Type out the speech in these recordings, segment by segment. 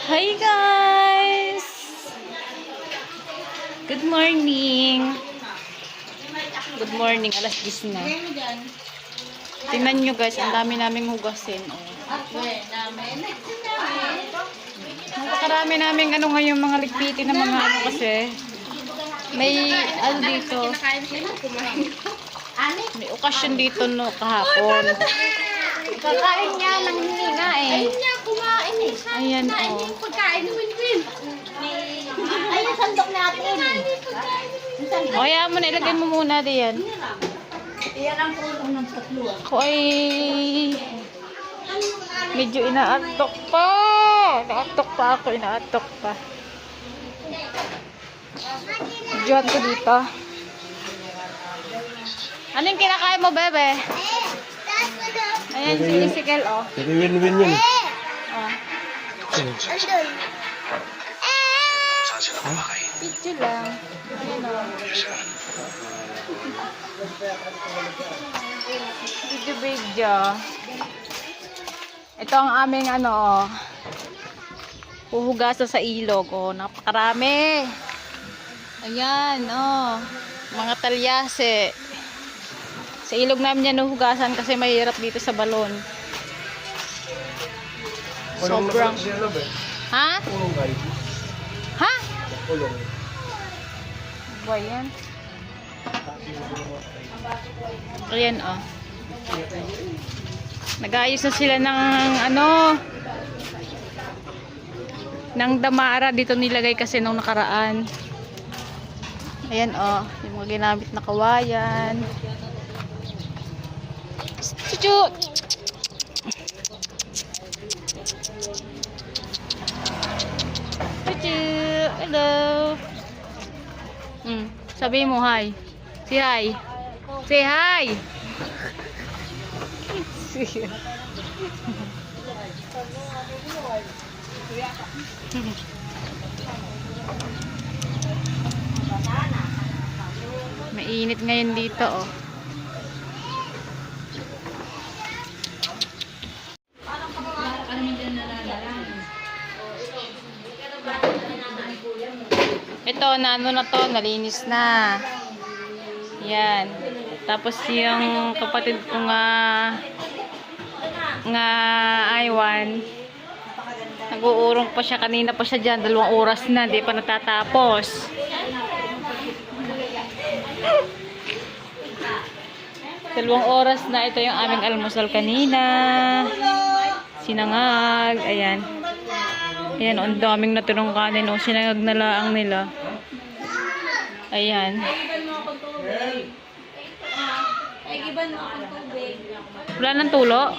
Hi guys! Good morning! Good morning, alas 10 na. Tingnan nyo guys, ang dami naming hugasin. Napakarami naming ano ngayon, mga ligpiti na mga ano kasi. May ano dito. May okasyon dito no, kahapon. Kakain niya ng hininga eh. Ayun niya, kumain eh. Ayan o. Ayun yung pagkain ni Winwin. Ayun yung sandok natin. O, kaya mo na, ilagay mo muna diyan. Iyan ang pulong ng tatlo. Ako ay medyo inaatok pa. Inaatok pa ako, inaatok pa. Diyan ko dito. Anong kinakain mo, bebe? Ayan, si Ezekiel, oh. Jadi win-win yun. Oh. Picture lang. Ayan, oh. Video. Ito ang aming ano, oh. Huhugasan sa ilog, oh. Napakarami. Ayan, oh. Mga talyase. Sa ilog namin yan hugasan kasi mahirap dito sa balon. Sobrang. Ha? Ha? Ba yan? Ayan oh. Nag-ayos na sila ng ano, ng damara dito nilagay kasi nung nakaraan. Ayan oh, yung mga ginamit na kawayan. Chuchu. Chuchu. Hello. Sabi mo hi. Say hi. Say hi. Mainit ngayon dito oh. Ito, na ano na to, nalinis na. Yan. Tapos yung kapatid ko nga Iwan, nag-uurong pa siya, kanina pa siya dyan, 2 oras na, di pa natatapos. 2 oras na, ito yung aming almusal kanina. Sinangag, ayan. Ayan, ang daming natirong kanin. O, sinangag na laang nila. Ayan. Wala ng tulo.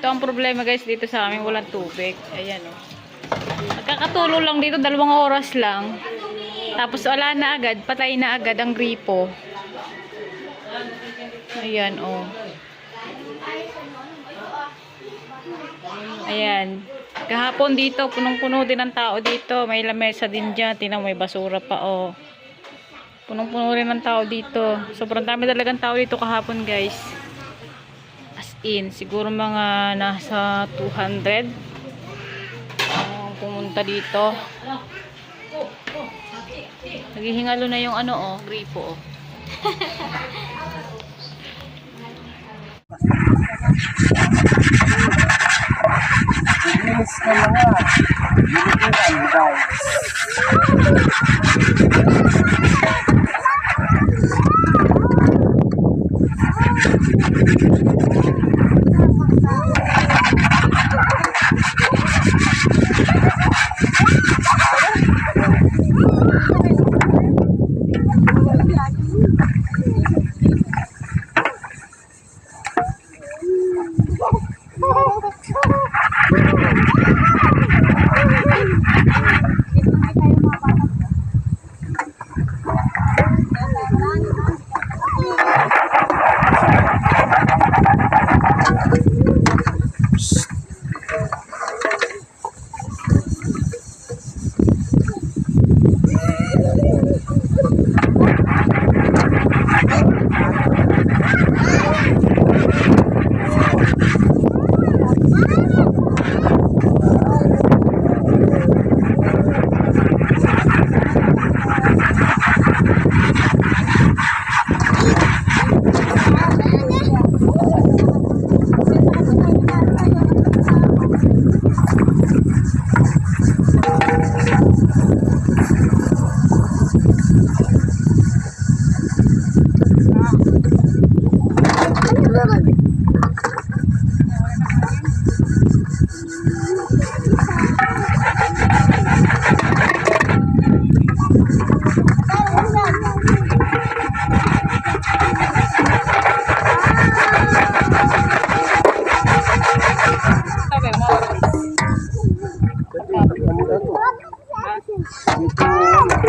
Ito ang problema guys dito sa amin. Walang tubig. Ayan o. Nagkakatulo lang dito. 2 oras lang. Tapos wala na agad. Patay na agad ang gripo. Ayan o. Ayan. Kahapon dito, punong-puno din ang tao dito. May lamesa din dyan. Tingnan, may basura pa, oh. Punong-puno rin ang tao dito. Sobrang dami talagang tao dito kahapon, guys. As in, siguro mga nasa 200 ang pumunta dito. Naghihingalo na yung ano, oh, gripo, oh. Linis na mga binigyan guys.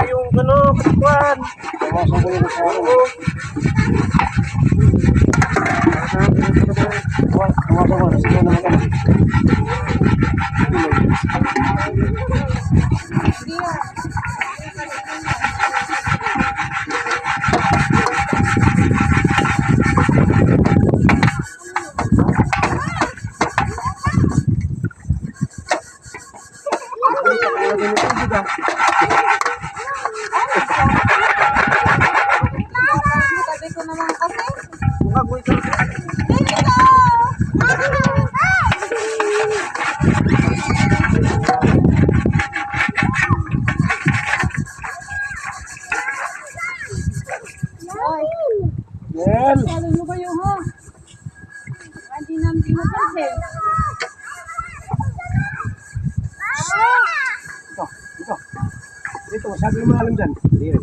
Yung ano, kwan. Tawasan ko yung ako. Tawasan ko, sige naman kami. Sabi ko naman kasi. Yan. Alam mo kayo ho? Hindi namin pinapansin. Ito, ito. Dito, sabi mo alam dyan. Dito.